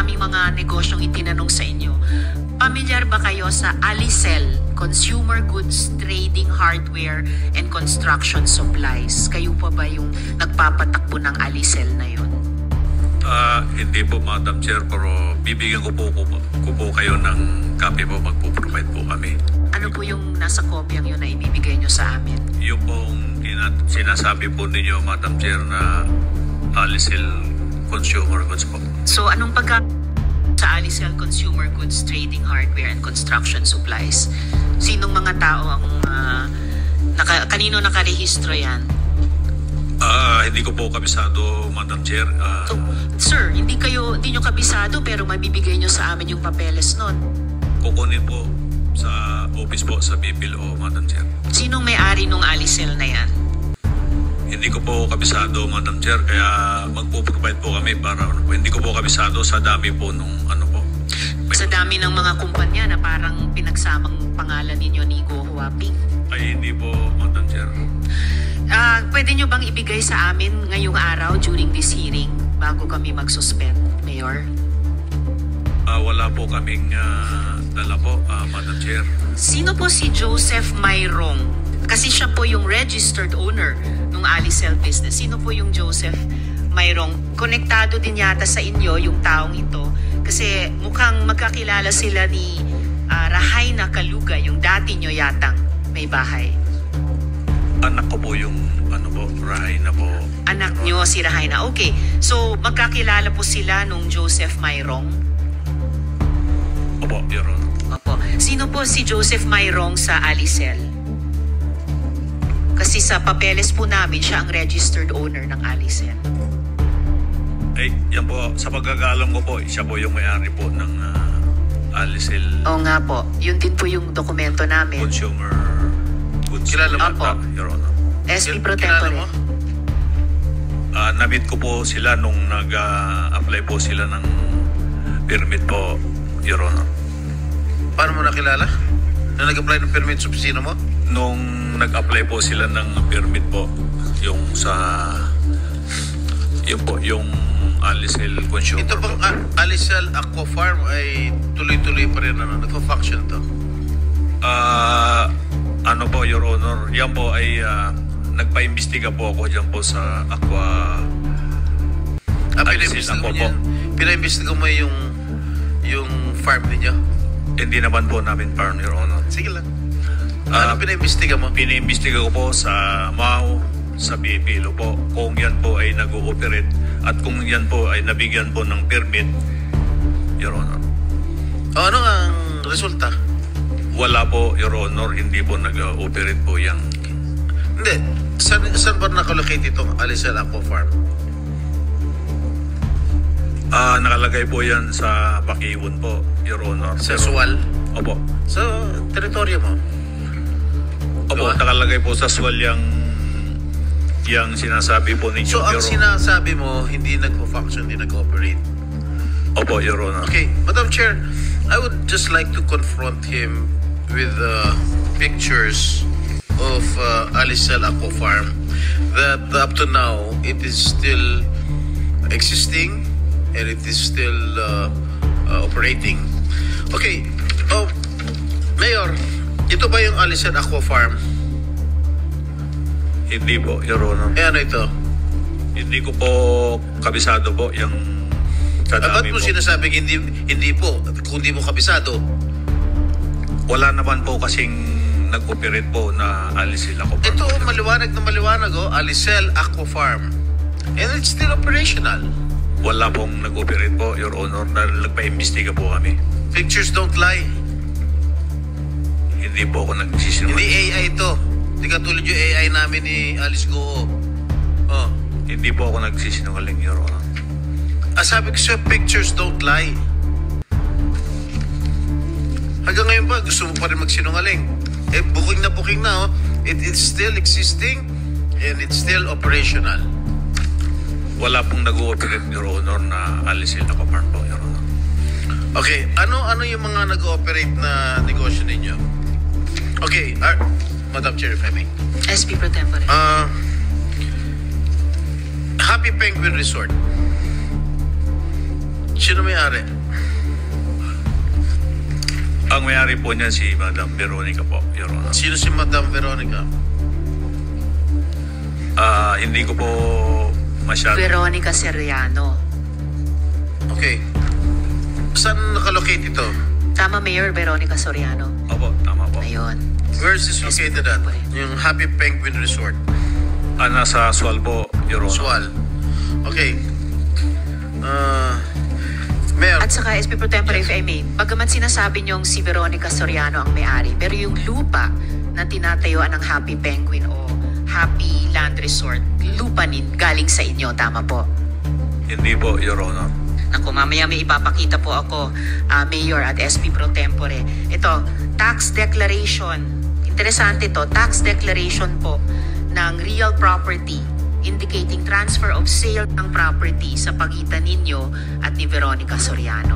maraming mga negosyong itinanong sa inyo. Pamilyar ba kayo sa Alicel, Consumer Goods Trading Hardware and Construction Supplies? Kayo pa ba yung nagpapatakbo ng Alicel na yun? Hindi po, Madam Chair, pero bibigyan ko po kayo ng copy po, magpo-provide po kami. Ano po yung nasa kopyang yun na ibibigay nyo sa amin? Yung pong sinasabi po ninyo, Madam Chair, na Alicel Consumer Goods po. So anong sa Alicel Consumer Goods Trading Hardware and Construction Supplies? Sinong mga tao ang kanino nakarehistro yan? Hindi ko po kabisado, Madam Chair. So, sir, hindi nyo kabisado pero mabibigay nyo sa amin yung papeles nun. Kukunin po sa office po sa BPLO, Madam Chair. Sinong may-ari nung Alicel na yan? Hindi ko po kabisado, Madam Chair, kaya magpo-provide po kami para hindi ko po kabisado sa dami po nung ano po. Sa dami ng mga kumpanya na parang pinagsamang pangalan ninyo ni Go Huaping. Ay, hindi po, Madam Chair. Pwede nyo bang ibigay sa amin ngayong araw during this hearing bago kami mag-suspend, Mayor? Wala po kaming dala po, Madam Chair. Sino po si Joseph Mayrong? Kasi siya po yung registered owner ng Alicel business. Sino po yung Joseph Mayrong? Konektado din yata sa inyo yung taong ito. Kasi mukhang magkakilala sila ni Rahaina Kaluga, yung dati nyo yatang may bahay. Anak ko po yung Rahaina po. Anak nyo si Rahaina. Okay. So, magkakilala po sila nung Joseph Mayrong? Opo, Your Honor. Opo. Sino po si Joseph Mayrong sa Alicel? Kasi sa papeles po namin, siya ang registered owner ng Alicel. Ay, yan po. Sa pagkakaalam ko po, siya po yung may-ari po ng Alicel. Oo nga po. Yun din po yung dokumento namin. Consumer Goods. Kilala mo? Opo. Your Honor. SP Pro Tempore. Na-meet ko po sila nung nag-apply po sila ng permit po, Your Honor. Paano mo nakilala? Na nag-apply ng permit sa opisina mo? Nung nag-apply po sila ng permit po, yung Alicel Consumer. Ito bang Alicel Aqua Farm ay tuloy-tuloy pa rin, nagpa-function to? Ano po, Your Honor, yan po ay nagpa-imbestiga po ako dyan po sa Aqua. Pina-imbestiga mo yung farm ninyo? Hindi naman po namin farm, Your Honor. Sige lang. Ano pina-imbestiga mo? Pina-imbestiga ko po sa MAU, sa BPLO po, kung yan po ay nag-ooperate at kung yan po ay nabigyan po ng permit, Your Honor. Ano ang resulta? Wala po, Your Honor, hindi po nag-ooperate po yan. Hindi. Saan ba nakalocate itong Alicel Aqua Farm? Nakalagay po yan sa Bakiwon po, Your Honor. Sa Sual? Opo. Sa teritoryo mo? Opo, diba? Nakalagay po sa Sual yung sinasabi po ninyo. So, ang sinasabi mo, hindi nagpo-function, hindi nag-operate? Opo, Your Honor. Okay. Madam Chair, I would just like to confront him with pictures of Alicel Aqua Farm that up to now, it is still existing and it is still operating. Okay. Mayor, ito ba yung Alicel Aqua Farm? Hindi po, Your Honor. Ano ito? Hindi ko po kabisado po yung sa dami ba't mo sinasabing hindi po, kung di mo kabisado? Wala naman po kasing nag-operate po na Alicel Aqua Farm. Ito, maliwanag na maliwanag, Alicel Aqua Farm. And it's still operational. Wala pong nag-operate po, Your Honor, dahil nagpa-imbestiga po kami. Pictures don't lie. Hindi po ako nagsisinungaling. Hindi AI ito. Hindi katulad yung AI namin ni Alice Goo. Hindi po ako nagsisinungaling, Your Honor. Sabi ko siya, pictures don't lie. Hanggang ngayon ba, gusto mo pa rin magsinungaling? Booking na, It's still existing and it's still operational. Wala pong nag-ooperate, Your Honor, na Alicel Aqua Farm po, Your Honor. Okay, ano yung mga nag-ooperate na negosyo ninyo? Okay, Madam Chair, if I may. SP Pro Tempore. Happy Penguin Resort. Sino may-ari? Ang may-ari po niyan si Madam Veronica po, Your Honor. Sino si Madam Veronica? Hindi ko po masyado. Veronica Soriano. Okay. Saan nakalocate ito? Tama, Mayor, Veronica Soriano. Opo, tama po. Ayun. Where is this located at? Yung Happy Penguin Resort. Nasa Sual po, Your Honor. Sual. Okay. Mayor. At saka, SP Pro Tempore, if I may, bagamat sinasabi niyong si Veronica Soriano ang may-ari, pero yung lupa na tinatayuan ng Happy Penguin o Happy Land Resort, lupa galing sa inyo, tama po? Hindi po, Your Honor. Naku, mamaya may ipapakita po ako, Mayor at SP Pro Tempore. Ito, tax declaration. Interesante to, tax declaration po ng real property indicating transfer of sale ng property sa pagitan ninyo at ni Veronica Soriano.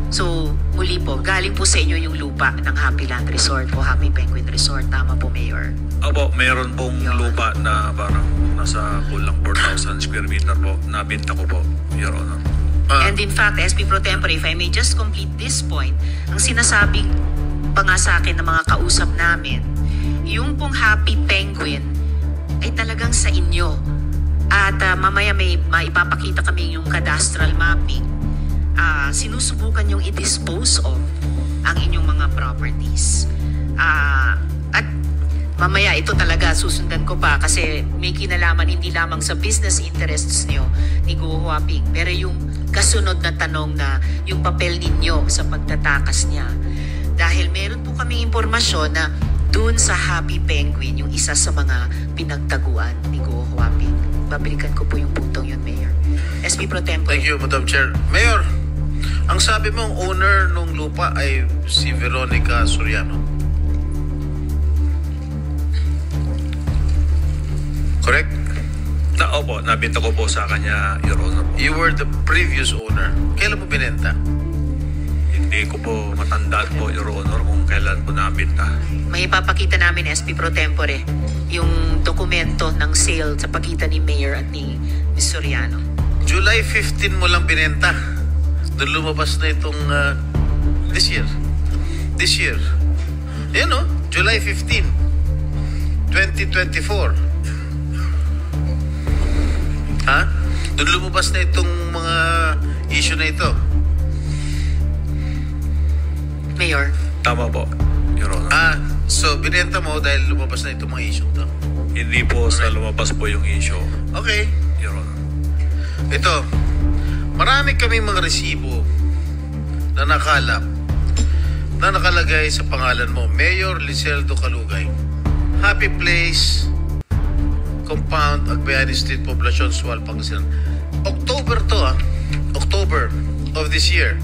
So, muli po, galing po sa inyo yung lupa ng Happy Land Resort o Happy Penguin Resort. Tama po, Mayor? Opo, mayroon pong lupa na parang nasa kulang 4,000 square meter po. Nabinta ko po, Your Honor. And in fact, SP Pro Tempore, if I may just complete this point, ang sinasabing pa nga sa akin ng mga kausap namin, yung pong Happy Penguin ay talagang sa inyo. At mamaya may maipapakita kami yung cadastral mapping. Sinusubukan yung i-dispose of ang inyong mga properties. At mamaya ito talaga susundan ko pa kasi may kinalaman hindi lamang sa business interests nyo ni Go Huaping, pero yung kasunod na tanong na yung papel ninyo sa pagtatakas niya. Dahil meron po kaming impormasyon na dun sa Happy Penguin, yung isa sa mga pinagtaguan ni Go Huaping. Babalikan ko po yung puntong yun, Mayor. SP Pro Tempore. Thank you, Madam Chair. Mayor, ang sabi mong owner nung lupa ay si Veronica Soriano. Correct? Opo, nabinta ko po sa kanya, Your Honor. You were the previous owner. Kailan mo binenta? Hindi ko po matandaan po, Your Honor, kung kailan po nabinta. May ipapakita namin, SP Pro Tempore, yung dokumento ng sale sa pagitan ni Mayor at ni Ms. Soriano. July 15 mo lang binenta. Doon lumabas na itong this year. This year. Yan o, July 15, 2024. Ha? Doon lumabas na itong mga issue na ito. Mayor. Tama po, Your Honor. So binenta mo dahil lumabas na itong mga issue to? Hindi po sa lumabas po yung issue, Okay. Your Honor. Ito, marami kaming mga resibo na nakalap na nakalagay sa pangalan mo, Mayor Liseldo Calugay. Happy Place, Compound, Agbayani Street, Poblacion, Sual, Pangasinan. October to October of this year.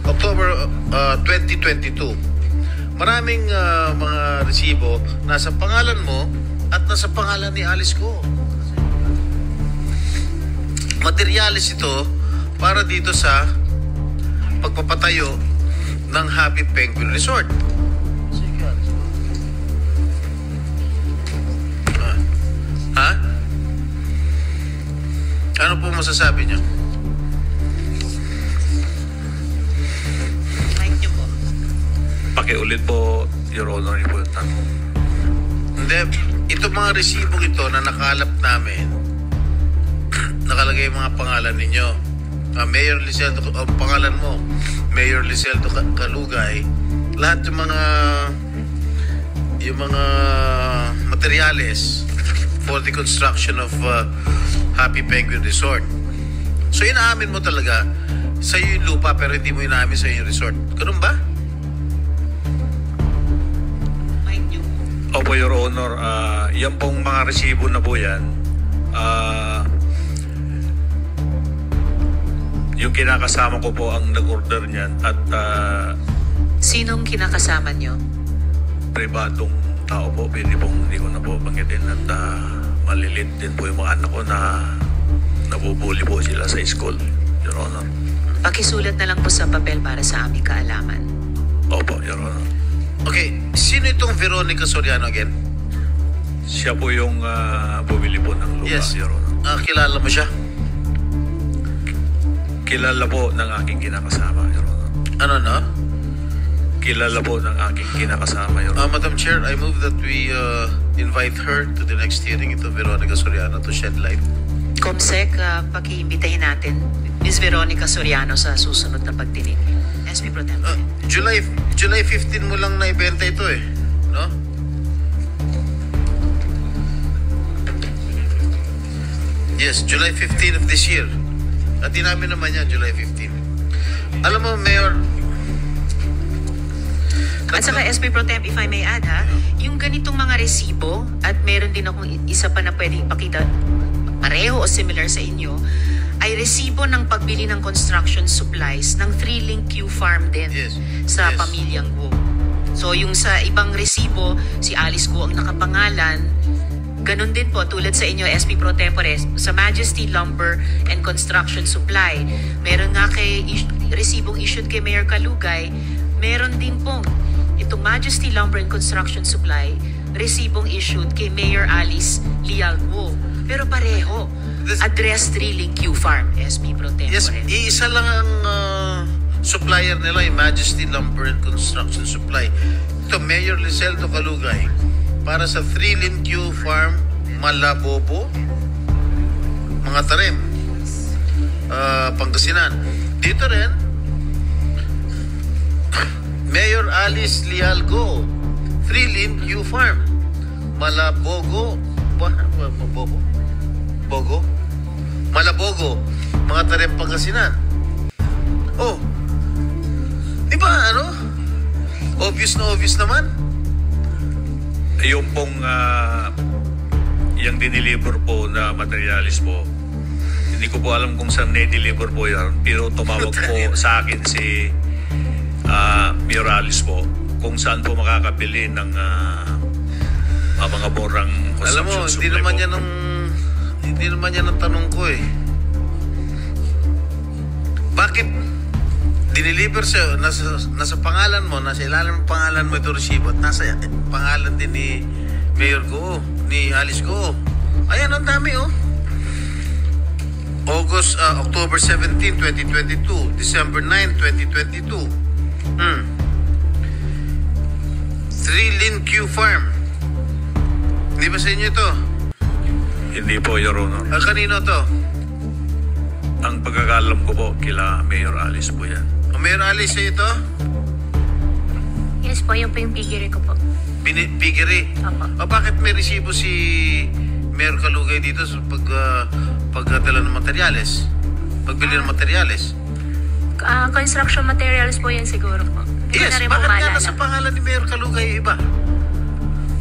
October 2022. Maraming mga resibo nasa pangalan mo at nasa pangalan ni Alice Go. Materyales ito para dito sa pagpapatayo ng Happy Penguin Resort. Ano po masasabi niyo? Pakiulit po, Your Honor, yung tanong. Hindi, ito mga resibong ito na nakalap namin, nakalagay yung mga pangalan ninyo. Mayor Liseldo, ang pangalan mo, Mayor Liseldo Calugay, lahat yung mga materyales for the construction of Happy Penguin Resort. So inaamin mo talaga sa'yo yung lupa pero hindi mo inaamin sa'yo yung resort. Ganun ba? Opo, Your Honor, yan pong mga resibo na po yan, yung kinakasama ko po ang nag-order niyan at Sinong kinakasama nyo? pribadong tao po, pwede pong hindi ko na po banggitin at malilit din po yung mga anak ko na nabubuli po sila sa school, Your Honor. Pakisulat na lang po sa papel para sa aming kaalaman. Opo, Your Honor. Okay, sino itong Veronica Soriano again? Siya po yung bumili po ng lupa, Yes. Your Honor. Kilala mo siya? Kilala po ng aking kinakasama, Your Honor. Ano na? kilala po ng aking kinakasama, Your Honor. Madam Chair, I move that we invite her to the next hearing, ito Veronica Soriano, to shed light. Comsec, pakiimbitahin natin Ms. Veronica Soriano sa susunod na pagdinig. SP Pro Tempore. July 15 mo lang naibenta ito eh, no? Yes, July 15 of this year. At inamin naman yan, July 15. Alam mo, Mayor... At saka SP Pro Temp, if I may add ha, yung ganitong mga resibo, at meron din akong isa pa na pwedeng ipakita pareho o similar sa inyo, ay resibo ng pagbili ng construction supplies ng 3-Link Q Farm din sa pamilyang Guo. So yung sa ibang resibo, si Alice Guo ang nakapangalan. Ganun din po, tulad sa inyo, SP Pro Tempore, sa Majesty Lumber and Construction Supply. Meron nga kay resibong issued kay Mayor Kalugay, meron din pong itong Majesty Lumber and Construction Supply, resibong issued kay Mayor Alice Leal Guo. Pero pareho, address 3-Link Q Farm, SP Pro Tempore. Yes, iisa lang ang supplier nila, yung Majesty Lumber and Construction Supply. Ito, Mayor Lizeldo Kalugay, para sa 3-Link Q Farm, Malabobo, mga tarim, Pangasinan. Dito rin, Mayor Alice Leal Guo, 3-Link Q Farm, Malabogo, Malabogo, mga tarim, Pangasinan. Oh, di ba obvious na obvious naman? Yung pong yung diniliver po na materialis po, hindi ko po alam kung saan na-deliver po yan, pero tumawag po sa akin si Mayor Alice po kung saan po makakabili ng mga borang construction. Alam mo, supply hindi naman yan ang tanong ko eh. Bakit diniliver sa'yo, nasa pangalan mo, nasa ilalim ng pangalan mo ito resibo, at nasa pangalan din ni Mayor Guo, ni Alice Guo. Ayan, ang dami oh. October 17, 2022, December 9, 2022. 3-Link Q Farm. Hindi ba sa inyo ito? Hindi po, Your Honor. Kanino to? Ang pagkakalam ko po, kila Mayor Alice po yan. Mayor Alice, sa'yo ito? Yes po, yun po yung piggery ko po. Piggery? Opo. Bakit may resibo si Mayor Kalugay dito sa pagdala ng materyales? Pagbili ng materyales? Construction materials po yan siguro po. Yes, bakit nga nasa pangalan ni Mayor Kalugay iba?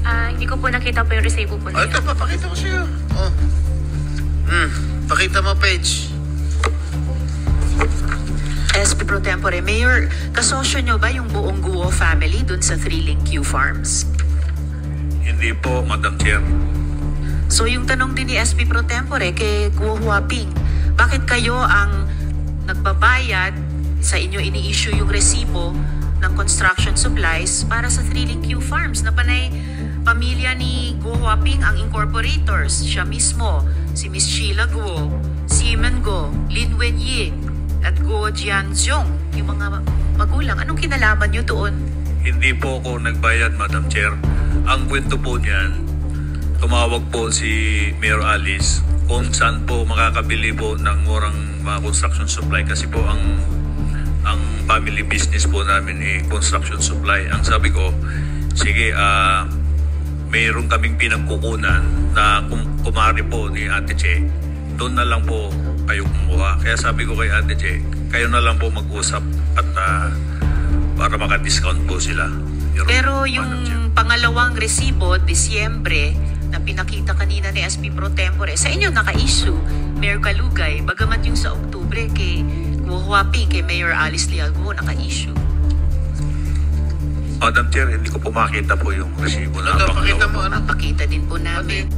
Hindi ko po nakita po yung resibo po niya. Ito, papakita ko sa'yo. Pakita mo, page. SP Pro Tempore, Mayor, kasosyo nyo ba yung buong Guo family dun sa 3-Link Q Farms? Hindi po, Madam Chair. So yung tanong din ni SP Pro Tempore kay Guo Huaping, bakit kayo ang nagbabayad sa inyo ini-issue yung resibo ng construction supplies para sa 3-Link Q Farms na panay pamilya ni Guo Huaping ang incorporators, siya mismo, si Miss Sheila Guo, Simon Guo, Lin Wenyi, at Guo Jianzhong, yung mga magulang. Anong kinalaman nyo doon? Hindi po ako nagbayad, Madam Chair. Ang kwento po niyan, tumawag po si Mayor Alice kung saan po makakabili po ng murang mga construction supply kasi po ang family business po namin construction supply. Ang sabi ko, sige, mayroon kaming pinagkukunan na kumari po ni Ate Che, doon na lang po kayo kumuha. Kaya sabi ko kay Ate Che, kayo na lang po mag-usap at para maka-discount po sila. Pero yung pangalawang resibo, Disyembre, na pinakita kanina ni SP Pro Tempore, sa inyo naka-issue, Mayor Kalugay, bagamat yung sa Oktubre kay Guo Huaping, kay Mayor Alice Leal Guo, naka-issue. Madam Chair, hindi ko po makita po yung resibo na Pakita mo, Papakita din po namin.